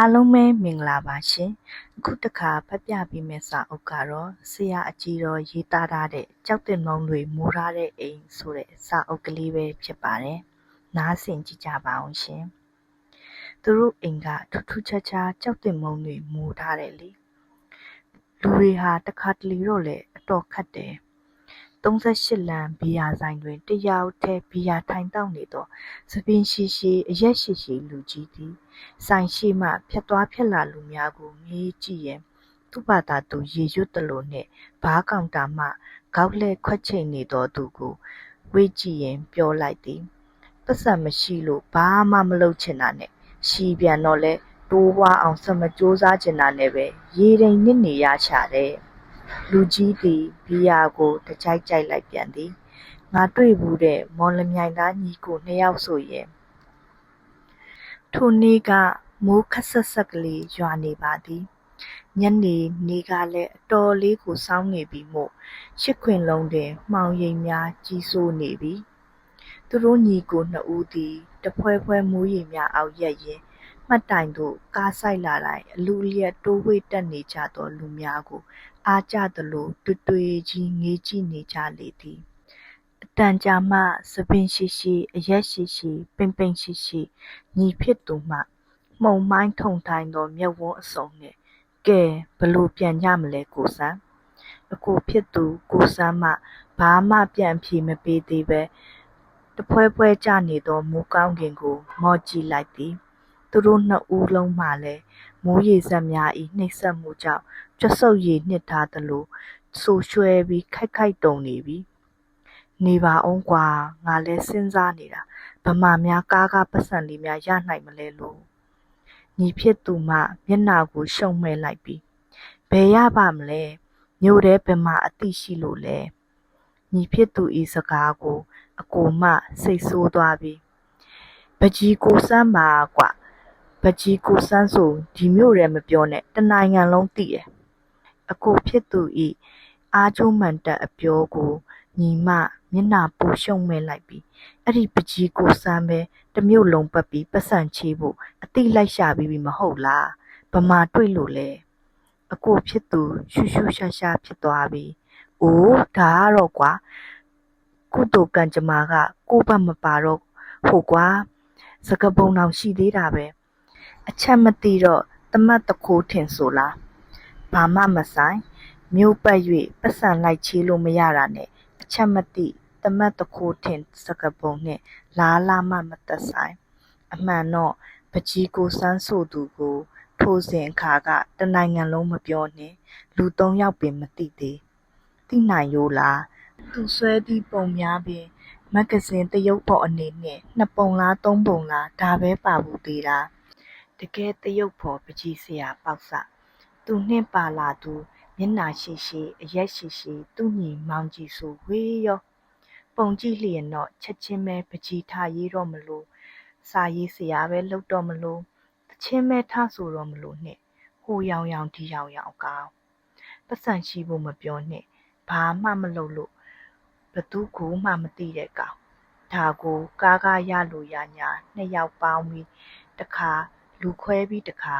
အားလုံးပဲမင်္ဂလာပါရှင်။အခုတစ်ခါဖတ်ပြပေးမယ့်စာအုပ်ကတော့ဆရာအကြီးတော်ရေးသားထားတဲ့ကျောက်တင်မုံတွေမိုးထားတဲ့အိမ်ဆိုတဲ့စာအုပ်ကလေးပဲဖြစ်ပါတယ်။နားဆင်ကြည့်ကြပါအောင်ရှင်။သူတို့အိမ်ကထူးထူးခြားခြားကျောက်တင်မုံတွေမိုးထားတယ်လေ။လူတွေဟာတစ်ခါတလေတော့လေအတော်ခတ်တယ်။38လမ်းဘီယာဆိုင်တွင်တယောက်တည်းဘီယာထိုင်တောက်နေသောဆံပင်ရှည်ရှည်အရက်ရှည်ရှည်လူကြီးသည်ဆိုင်ရှေ့မှဖြတ်သွားဖြတ်လာလူများကိုငေးကြည့်ရန်သူ့ဘာသာသူရေရွတ်သလိုနှင့်ဘားကောင်တာမှဂေါက်လှည့်ခွက်ချိန်နေသောသူကိုဝေ့ကြည့်ရန်ပြောလိုက်သည်ပိုက်ဆံမရှိလို့ဘာမှမလုပ်ချင်တာနဲ့ရှိပြန်တော့လဲတိုးဝါအောင်ဆက်မကြိုးစားချင်တာနဲ့ပဲရေတိမ်နစ်နေရရှာတယ်လူကြီးသည်ဘီယာကိုတကြိုက်ကြိုက်လိုက်ပြန်သည်ငါတွေ့ဘူးတဲ့မော်လမြိုင်သားညီကို2ယောက်ဆိုရင်ထိုနေ့ကမိုးခပ်ဆက်ဆက်ကလေးရွာနေပါသည်ညနေနေကလည်းအတော်လေးကိုစောင်းနေပြီမို့ရှစ်ခွင်လုံးတွင်မှောင်ရိပ်များကြီးစိုးနေပြီသူတို့ညီကို2ဦးသည်တဖွဲဖွဲမိုးရေများအောက်ရက်ရင်းမှတ်တိုင်သို့ကားဆိုင်လာတိုင်းအလူအလျက်တိုးဝှေ့တက်နေကြသောလူများကိုအားကျသလိုတွေ့ကြီးငေးကြည့်နေကြလေသည်အတန်ကြာမှဆံပင်ရှိရှိအရက်ရှိရှိပိန်ပိန်ရှိရှိညီဖြစ်သူမှမှုန်မိုင်းထုံထိုင်းသောမျက်ဝန်းအစုံနှင့်ကဲဘလို့ပြန်ကြမလဲကိုစံအကိုဖြစ်သူကိုစမ်းမှဘာမှပြန်ဖြေမပေးသေးပဲတဖွဲဖွဲကျနေသောမိုးကောင်းကင်ကိုမော့ကြည့်လိုက်သည်သူတို့2ဦးလုံးမှလည်းမိုးရေစက်များ၏နှိပ်စက်မှုကြောင့်ကြွဆုပ်ရည်နှစ်ထားသလိုဆိုရွှဲပြီးခိုက်ခိုက်တုန်နေပြီနေပါအောင်ကွာငါလည်းစဉ်းစားနေတာဗမာများကားပတ်စံလေးများရနိုင်မလဲလို့ညီဖြစ်သူမှမျက်နှာကိုရှုံမဲ့လိုက်ပြီးဘယ်ရပါမလဲမြို့ထဲဘယ်မှာအသိရှိလို့လဲညီဖြစ်သူဤစကားကိုအကိုမှစိတ်ဆိုးသွားပြီးပကြီးကိုစမ်းပါကွပကြီးကိုစမ်းဆိုဒီမြို့ထဲမပြောနဲ့တနိုင်ငံလုံးသိတယ်အကိုဖြစ်သူဤအားကျိုးမှန်တက်အပြောကိုညီမမျက်နှာပူရှုံမဲ့လိုက်ပြီးအဲ့ဒီပကြီးကိုစမ်းပဲတမျိုးလုံးပတ်ပြီးပတ်စံချေးဖို့အတိလိုက်ရှာပြီးပြီမဟုတ်လားဗမာတွေ့လို့လဲအကိုဖြစ်သူရှူရှူရှာရှာဖြစ်သွားပြီအိုးဒါကတော့ကွာကုသိုလ်ကံကြမ္မာကကိုယ့်ဘက်မပါတော့ဟုတ်ကွာစကပုံတော်ရှိသေးတာပဲအချက်မသိတော့တမတ်တခိုးထင်ဆိုလားဘာမှမဆိုင်မြို့ပတ်၍ပတ်စံလိုက်ချေးလို့မရတာနဲ့အချက်မသိတမတ်တခိုးထင်စကပုံနှင့်လားမှမသက်ဆိုင်အမှန်တော့ပကြီးကိုစမ်းဆိုသူကိုထိုစဉ်အခါကတနိုင်ငံလုံးမပြောနှင့်လူ3ယောက်ပင်မသိသေးသိနိုင်ရိုးလားသူဆွဲသည့်ပုံများပင်မဂ္ဂဇင်းတရုပ်ဖော်အနေနဲ့2ပုံလား3ပုံလားဒါပဲပါဘူးသေးတာတကယ်တရုပ်ဖော်ပကြီးဆရာပေါက်စသူနှင့်ပါလာသူမျက်နှာရှိရှိအရက်ရှိရှိသူ့ညီမောင်ကြီးဆိုဝေးရောပုံကြည့်လျင်တော့ချက်ချင်းပဲပကြီးထားရေးတော့မလို့စာရေးဆရာပဲလုပ်တော့မလို့တချင်းပဲထားဆိုတော့မလို့နဲ့ဟိုရောင်ဒီရောင်ကောင်းပတ်စံရှိဖို့မပြောနဲ့ဘာမှမလုပ်လို့ဘသူကိုမှမသိတဲ့ကောင်ဒါကိုကားရလို့ရညာ2ယောက်ပေါင်းပြီးတခါလူခွဲပြီးတခါ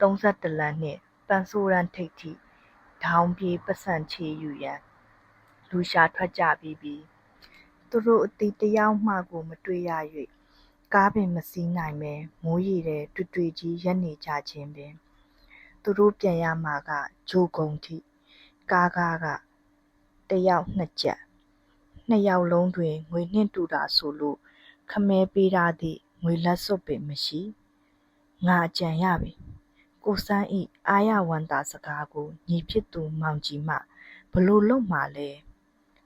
31လမ်းနဲ့ပန်းဆိုးရန်ထိပ်ထိထောင်းပြေးပတ်စံချေယူရန်လူရှာထွက်ကြပြီးသူတို့အတီးတယောက်မှကိုမတွေ့ရ၍ကားပင်မစီးနိုင်ပဲမိုးရေတဲ့တွေ့ကြီးရက်နေကြခြင်းပင်သူတို့ပြန်ရမှာကဂျိုကုံထိကားကတယောက်2ကျပ်2ယောက်လုံးတွင်ငွေနှင့်တူတာဆိုလို့ခမဲပေးရသည့်ငွေလက်စွပ်ပင်မရှိငါကြံရပြီကိုစန်းဤအာရဝန်တာစကားကိုညီဖြစ်သူမောင်ကြီးမှဘလို့လုံမှလဲ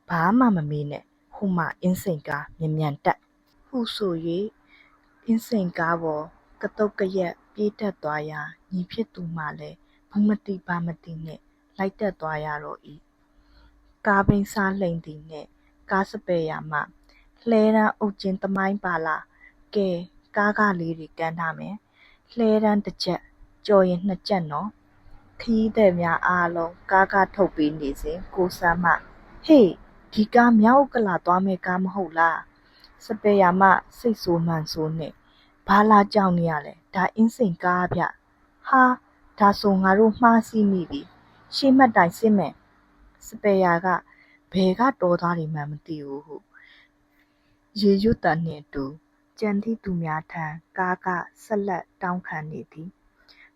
ဘာမှမမေးနဲ့ဟိုမှအင်းစိန်ကားမြန်တက်ဟုဆို၍အင်းစိန်ကားပေါ်ကတုတ်ကရက်ပြေးတက်သွားရာညီဖြစ်သူမှလည်းဘူးမတိဘာမတိနဲ့လိုက်တက်သွားရတော့၏ကားဘိန်းစားလှိမ့်သည်နှင့်ကားစပယ်ရမှလှဲတန်းအုပ်ချင်းသမိုင်းပါလားကဲကားလေးတွေကမ်းထားမယ်လှဲတန်းတစ်ချက်ကြော်ရင်2ကျပ်နော်ခရီးသည်များအားလုံးကားထုတ်ပေးနေစဉ်ကိုစမ်းမှဟေးဒီကားမြောက်ဥက္ကလာသွားမယ့်ကားမဟုတ်လားစပယ်ရမှစိတ်ဆိုးမှန်ဆိုးနဲ့ ဘာလာကြောင်နေရလဲဒါအင်းစိန်ကားဗျဟာဒါဆိုငါတို့မှားစီးမိပြီရှေ့မှတ်တိုင်စစ်မယ်စပယ်ယာကဘယ်ကတော်သားတွေမှမသိဘူးဟုရေရွတ်တန်နှင့်အတူကြံသည့်သူများထံကားကဆက်လက်တောင်းခံနေသည်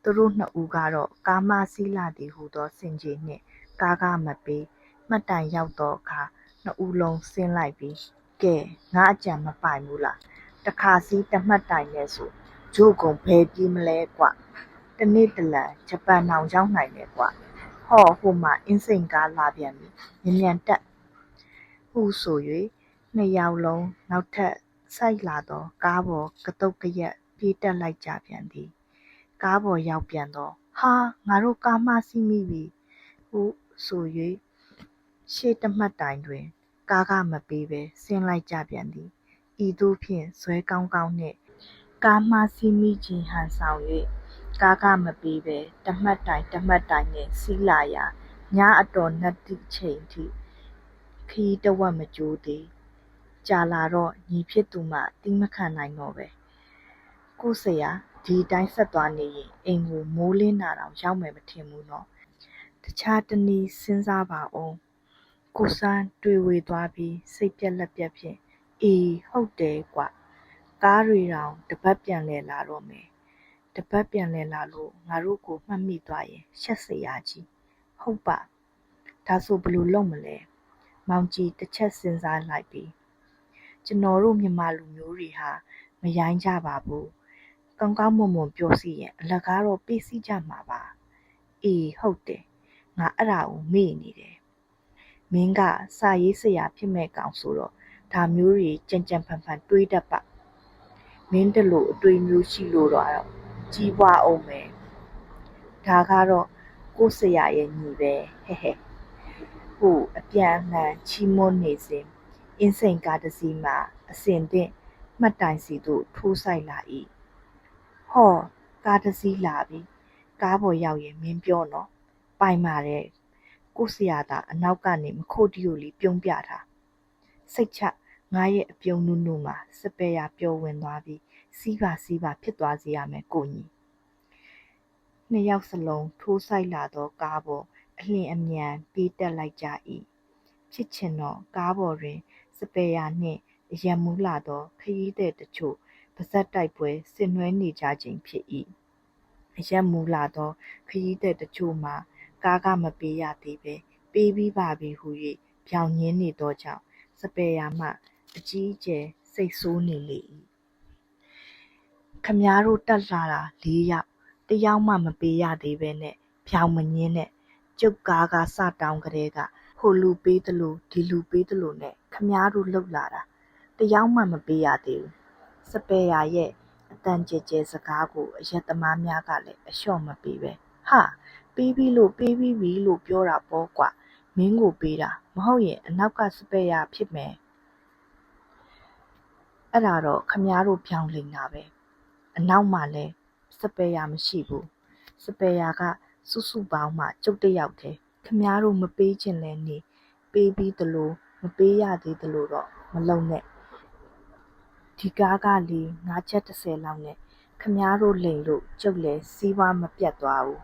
သူတို့နှစ်ဦးကတော့ကားမစီးလာသည်ဟုသောစင်ကြေနှင့်ကားကမပေးမှတ်တိုင်ရောက်သောအခါနှစ်ဦးလုံးဆင်းလိုက်ပြီးကဲငါအကြံမပိုင်ဘူးလားတစ်ခါစီးတစ်မှတ်တိုင်နဲ့ဆိုဂျို့ကုန်ဘယ်ပြေးမလဲကွတနေ့တလန်ဂျပန်တောင်ရောက်နိုင်တယ်ကွဟောဟိုမှာအင်းစိန်ကားလာပြန်ပြီမြန်တက်ဟုဆို၍နှစ်ယောက်လုံးနောက်ထပ်ဆိုက်လာသောကားပေါ်ကတုတ်ကရက်ပြေးတက်လိုက်ကြပြန်သည်ကားပေါ်ရောက်ပြန်တော့ဟာငါတို့ကားမစီးမိပြီဟုဆို၍ရှေ့တစ်မှတ်တိုင်တွင်ကားကမပေးဘဲဆင်းလိုက်ကြပြန်သည်ဤသို့ဖြင့်ဇွဲကောင်းကောင်းနှင့်ကားမစီးမိခြင်းဟန်ဆောင်၍ကားကမပေးဘဲတစ်မှတ်တိုင်တစ်မှတ်တိုင်နှင့်စီးလာရာညအတော်နက်သည့်ချိန်ထိခရီးတစ်ဝက်မကြိုးသေးကြာလာတော့ညီဖြစ်သူမှသီးမခံနိုင်တော့ပဲကိုဆရာဒီတိုင်းဆက်သွားနေရင်အိမ်ကိုမိုးလင်းတာတောင်ရောက်မယ်မထင်ဘူးနော်တခြားတနည်းစဉ်းစားပါဦးကိုစန်းတွေဝေသွားပြီးစိတ်ပြက်လက်ပြက်ဖြင့်အေးဟုတ်တယ်ကွကားတွေတောင်တပတ်ပြန်လဲလာတော့မယ်တပတ်ပြန်လဲလာလို့ငါတို့ကိုမှတ်မိသွားရင်ရှက်စရာကြီးဟုတ်ပါဒါဆိုဘယ်လိုလုပ်မလဲမောင်ကြီးတစ်ချက်စဉ်းစားလိုက်ပြီးကျွန်တော်တို့မြန်မာလူမျိုးတွေဟာမရိုင်းကြပါဘူးကောင်းကောင်းမွန်မွန်ပြောစီရင်အလကားတော့ပေးစီကြမှာပါအေးဟုတ်တယ်ငါအဲ့ဒါကိုမေ့နေတယ်မင်းကစာရေးဆရာဖြစ်မဲ့ကောင်ဆိုတော့ဒါမျိုးတွေကြံကြံဖန်ဖန်တွေးတတ်ပါမင်းတလို့အတွေးမျိုးရှိလို့တော့ကြီးပွားအောင်မယ်ဒါကတော့ကိုဆရာရဲ့ညီပဲဟဲ့ဟဲ့ဟိုအပြန်အလှန်ချီးမွမ်းနေစဉ်အင်းစိန်ကားတစ်စီးမှာအစင်သင့်မှတ်တိုင်စီသို့ထိုးဆိုင်လာ၏ဟောကားတစ်စီးလာပြီကားပေါ်ရောက်ရင်မင်းပြောနော်ပိုင်ပါတယ်ကိုဆရာသာအနောက်ကနေမခို့တီကိုလီပြုံးပြထားစိတ်ချငါရဲ့အပြုံးနုနုမှာစပယ်ယာပျော်ဝင်သွားပြီးစီးပါဖြစ်သွားစေရမယ်ကိုညီနှစ်ယောက်စလုံးထိုးဆိုင်လာသောကားပေါ်အလျင်အမြန်ပြေးတက်လိုက်ကြ၏ဖြစ်ချင်တော့ကားပေါ်တွင်စပယ်ယာနှင့်အယံမူးလာသောခရီးသည်တချို့ပါဇက်တိုက်ပွဲဆင်နွှဲနေကြခြင်းဖြစ်၏အယံမူးလာသောခရီးသည်တချို့မှာကားကမပေးရသေးပဲပေးပြီးပါပြီဟု၍ဖြောင်ညင်းနေသောကြောင့်စပယ်ယာမှအကြီးအကျယ်စိတ်ဆိုးနေလေ၏ခမည်းတော်တက်လာတာ4ယောက်တယောက်မှမပေးရသေးပဲနဲ့ဖြောင်မညင်းနဲ့ကျုပ်ကားကစတောင်းကလေးကဟိုလူပေးသလိုဒီလူပေးသလိုနဲ့ခမည်းတော်လှုပ်လာတာတယောက်မှမပေးရသေးဘူးစပယ်ယာရဲ့အတန်ကျဲစကားကိုအရက်သမားများကလည်းအလျှော့မပေးပဲဟာပေးပြီးပြီလို့ပြောတာပေါ့ကွာမင်းကိုပေးတာမဟုတ်ရင်အနောက်ကစပယ်ယာဖြစ်မယ်အဲ့ဒါတော့ခမည်းတော်ဖြောင်လိန်တာပဲအနောက်မှာလည်းစပယ်ယာမရှိဘူးစပယ်ယာကစုပေါင်းမှကျုပ်တယောက်တည်းခမည်းတော်မပေးချင်လဲနေပေးပြီးသလိုမပေးရသေးသလိုတော့မလုံနဲ့ဒီကားကလေ9ချက်30လောက်နဲ့ခမည်းတော်လိန်လို့ကျုပ်လည်းစီးပွားမပြတ်သွားဘူး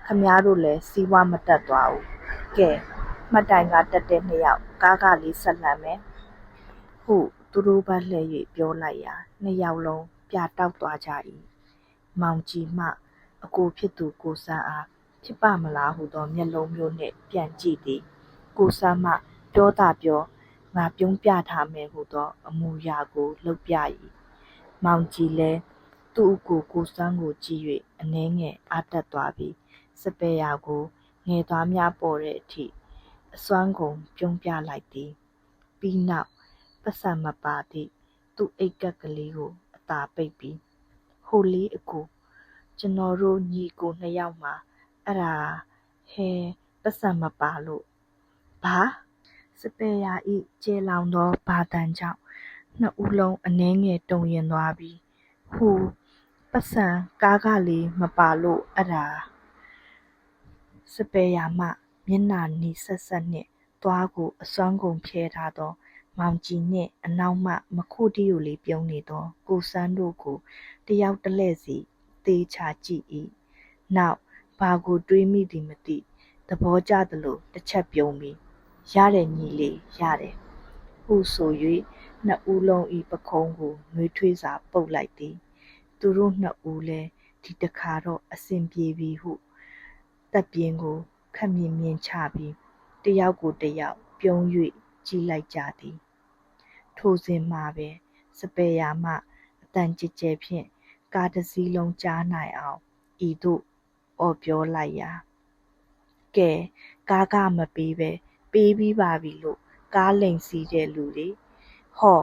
ခမည်းတော်လည်းစီးပွားမတက်သွားဘူးကဲမှတ်တိုင်ကတက်တဲ့2ယောက်ကားကလေးဆက်လန့်မယ်ဟုသူတို့ဘက်လှည့်၍ပြောလိုက်ရာ2ယောက်လုံးပြတောက်သွားကြ၏မောင်ကြီးမှအကိုဖြစ်သူကိုစန်းအားဖြစ်ပါမလားဟုသောမျက်လုံးမျိုးနှင့်ပြန်ကြည့်သည်ကိုစန်းမှပြောတာပြောငါပြုံးပြထားမယ်ဟုသောအမူအရာကိုလုပ်ပြ၏မောင်ကြီးလည်းသူ့အကိုစန်းကိုကြည့်၍အနှဲငယ်အားတက်သွားပြီးစပယ်ယာကိုငယ်သားများပေါ်တဲ့အထိအစွမ်းကုန်ပြုံးပြလိုက်သည်ပြီးနောက်ပတ်စံမပါသည့်သူ့အိတ်ကပ်ကလေးကိုအသာပိတ်ပြီးဟိုလေးအကိုကျွန်တော်တို့ညီကို2ယောက်မှာအဲ့ဒါဟဲပတ်စံမပါလို့ဘာစပယ်ယာဤကျေလောင်သောဘာတန်ကြောင့်နှစ်ဦးလုံးအနှဲငယ်တုန်ရင်သွားပြီးဟိုပတ်စံကားကလေးမပါလို့အဲ့ဒါစပယ်ယာမှမျက်နှာနီးဆက်နှင့်သွားကိုအစွမ်းကုန်ဖြဲထားသော မောင်ကြီးနှင့်အနောက်မှမခိုတီကိုလေးပြုံးနေသောကိုစန်းတို့ကိုတယောက်တလှည့်စီသေချာကြည့်၏နောက်ဘာကိုတွေးမိသည်မသိသဘောကျသလိုတစ်ချက်ပြုံးပြီးရတယ်ညီလေးရတယ်ဟုဆို၍နှစ်ဦးလုံး၏ပခုံးကိုနှွေးထွေးစွာပုတ်လိုက်သည်သူတို့နှစ်ဦးလည်းဒီတစ်ခါတော့အဆင်ပြေပြီဟုတပ်ပြင်းကိုခပ်မြင်မြင်ချပြီးတယောက်ကိုတယောက်ပြုံး၍ကြည့်လိုက်ကြသည်ထိုစဉ်မှာပင်စပယ်ယာမှအသံကျယ်ကျယ်ဖြင့်ကားတစ်စီးလုံးကြားနိုင်အောင်ဤသို့အော်ပြောလိုက်ရာကဲကားမပေးပဲပေးပြီးပါပြီလို့ကားလိမ်စီးတဲ့လူတွေဟော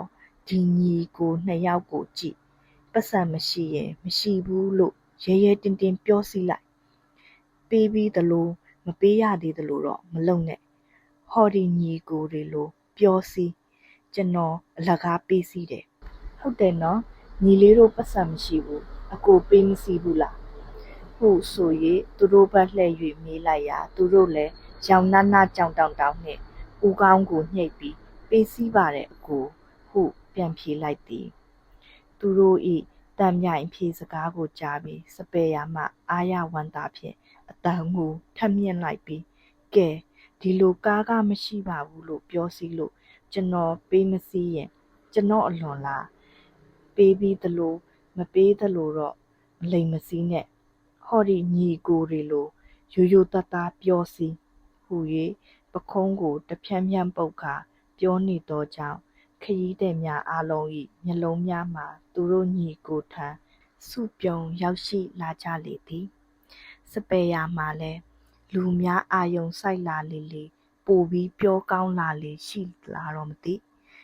ဒီညီကိုနှစ်ယောက်ကိုကြည့်ပတ်စံမရှိရင်မရှိဘူးလို့ရဲရဲတင်းတင်းပြောစီလိုက်ပေးပြီးသလိုမပေးရသေးသလိုတော့မလုပ်နဲ့ဟောဒီညီကိုတွေလိုပြောစီကျွန်တော်အလကားပေးစီတယ်ဟုတ်တယ်နော်ညီလေးတို့ပတ်စံမရှိဘူးအကိုပေးမစီဘူးလားဟုဆို၍သူတို့ဘက်လှည့်၍မေးလိုက်ရာသူတို့လည်းရောင်နှနှကြောင်တောင်တောင်နှင့်ဦးကောင်းကိုညှိပ်ပြီးပေးစီးပါတယ်အကိုဟုပြန်ဖြေလိုက်သည်သူတို့၏တန်မြိုင်ဖြေစကားကိုကြားပြီးစပယ်ယာမှအာရဝန္တာဖြင့်အတန်ကိုထပ်မြင့်လိုက်ပြီးကဲဒီလိုကားမရှိပါဘူးလို့ပြောစီလို့ကျွန်တော်ပေးမစီးရင်ကျွန်တော်အလွန်လားပေးပြီးသလိုမပေးသလိုတော့မလိမ်မစည်းနဲ့ဟောဒီညီကိုတွေလိုရိုးရိုးသားသားပြောစီဟူ၍ပခုံးကိုတဖြန်းဖြန်းပုတ်ခါပြောနေသောကြောင့်ခရီးသည်များအားလုံး၏မျက်လုံးများမှာသူတို့ညီကိုထံစုပြုံရောက်ရှိလာကြလေသည်စပယ်ယာမှာလည်းလူများအာယုံစိုက်လာလေပိုပြီးပြောကောင်းလာလေရှိလာတော့မသိ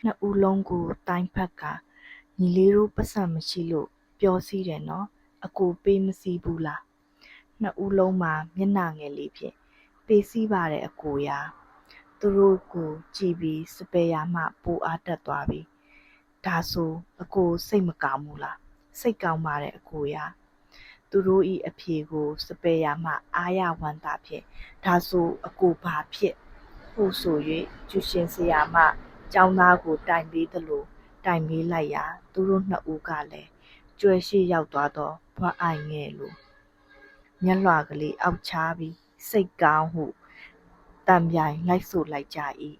နှစ်ဦးလုံးကိုတိုင်းဖက်ကညီလေးတို့ပတ်စံမရှိလို့ပြောစီတယ်နော်အကိုပေးမစီးဘူးလားနှစ်ဦးလုံးမှာမျက်နှာငယ်လေးဖြင့်ပေးစီးပါတယ်အကိုရာသူတို့ကိုကြည့်ပြီးစပယ်ယာမှပိုအားတက်သွားပြီဒါဆိုအကိုစိတ်မကောင်းဘူးလားစိတ်ကောင်းပါတယ်အကိုရာသူတို့၏အဖြေကိုစပယ်ယာမှအာရဝန္တာဖြင့်ဒါဆိုအကိုဘာဖြစ်ဟုဆို၍ကျူရှင်ဆရာမှကျောင်းသားကိုတိုင်ပေးသလိုတိုင်ပေးလိုက်ရာသူတို့နှစ်ဦးကလည်းကျွဲရှိရောက်သွားသောဘွားအိုင်ငယ်လိုမျက်လွှာကလေးအောက်ချပြီးစိတ်ကောင်းဟုတံပြိုင်လိုက်ဆိုလိုက်ကြ၏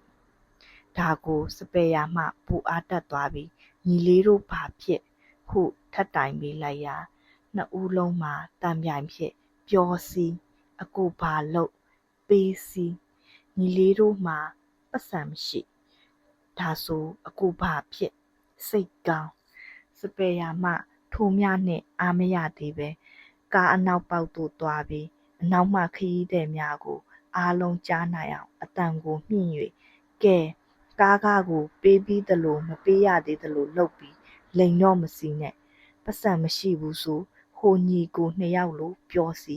ဒါကိုစပယ်ယာမှပူအားတက်သွားပြီးညီလေးတို့ဘာဖြစ်ဟုထပ်တိုင်ပေးလိုက်ရာနှစ်ဦးလုံးမှာတံပြိုင်ဖြစ်ပြောစီအကိုဘာလို့ပေးစီညီလေးတို့မှာပတ်စံမရှိဒါဆိုအကိုဘာဖြစ်စိတ်ကောင်းစပယ်ယာမှထိုမြနှင့်အားမရသေးပဲကားအနောက်ပေါက်သို့သွားပြီးအနောက်မှခရီးသည်များကိုအားလုံးကြားနိုင်အောင်အတန်ကိုမြင့်၍ကဲကားကိုပေးပြီးသလိုမပေးရသေးသလိုလုပ်ပြီးလိန်တော့မစီနဲ့ပတ်စံမရှိဘူးဆိုဟိုညီကိုနှစ်ယောက်လိုပြောစီ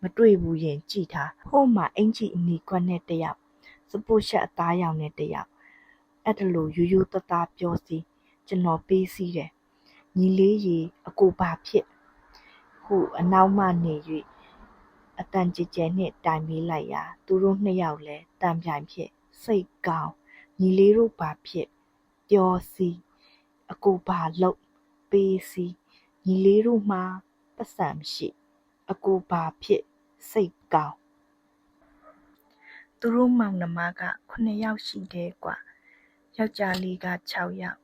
မတွေ့ဘူးရင်ကြည်ထားဟိုမှာအင်ကြီးအနီကွက်နဲ့တယောက်စပုတ်ရှက်အသားရောင်နဲ့တယောက်အဲ့ဒါလိုရိုးရိုးသားသားပြောစီကျွန်တော်ပေးစီတယ်ညီလေးရီအကိုဘာဖြစ်ဟုအနောက်မှနေ၍အတန်ကြဲကြဲနှင့်တိုင်ပေးလိုက်ရာသူတို့နှစ်ယောက်လည်းတံပြိုင်ဖြစ်စိတ်ကောင်းညီလေးတို့ဘာဖြစ်ပြောစီအကိုဘာလုပ်ပေးစီညီလေးတို့မှာပတ်စံမရှိအကိုဘာဖြစ်စိတ်ကောင်းသူတို့မောင်နှမက9ယောက်ရှိတယ်ကွာယောက်ျားလေးက6ယောက်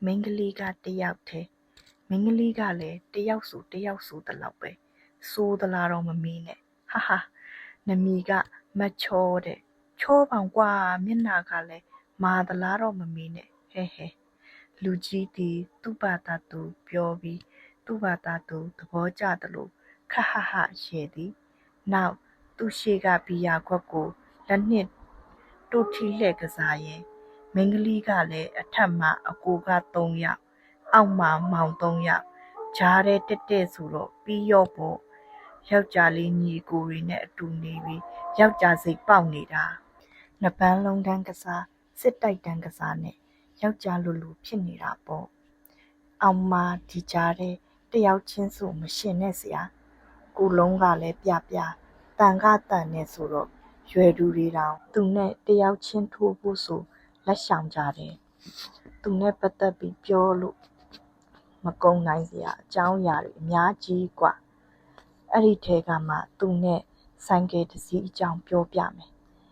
မိန်းကလေးက1ယောက်တည်းမိန်းကလေးကလည်း1ယောက်ဆို1ယောက်ဆိုတလောက်ပဲစိုးသလားတော့မမေးနဲ့ဟာနမီကမချောတဲ့ချောပောင်ကွာမျက်နှာကလည်းမာသလားတော့မမေးနဲ့ဟဲလူကြီးသည်သူ့ဘာသာသူပြောပြီးသူ့ဘာသာသူသဘောကျသလိုခဟဟရဲသည်နောက်သူ့ရှေ့ကဘီယာခွက်ကိုလက်နှင့်တို့ထီလှည့်ကစားရင်မိန်းကလေးကလည်းအထက်မှအကိုက3ယောက်အောက်မှမောင်3ယောက်ဂျားတဲ့တက်ဆိုတော့ပြီးရော့ပေါ့ယောက်ျားလေးညီကိုတွေနဲ့အတူနေပြီးယောက်ျားစိတ်ပေါက်နေတာနှစ်ပန်းလုံးတန်းကစားစစ်တိုက်တန်းကစားနဲ့ယောက်ျားလူဖြစ်နေတာပေါ့အောင်မဒီကြားတဲ့တယောက်ချင်းဆိုမရှင်နဲ့စရာကိုလုံးကလည်းပြတန်ကတန်နဲ့ဆိုတော့ရွယ်သူတွေတောင်သူနဲ့တယောက်ချင်းထိုးဖို့ဆို လက်ရှောင်ကြတယ်သူနဲ့ပတ်သက်ပြီးပြောလို့မကုန်နိုင်စရာအကြောင်းအရာတွေအများကြီးกว่าအဲ့ဒီထဲကမှသူနဲ့ဆိုင်ကယ်တစ်စီးအကြောင်းပြောပြမယ်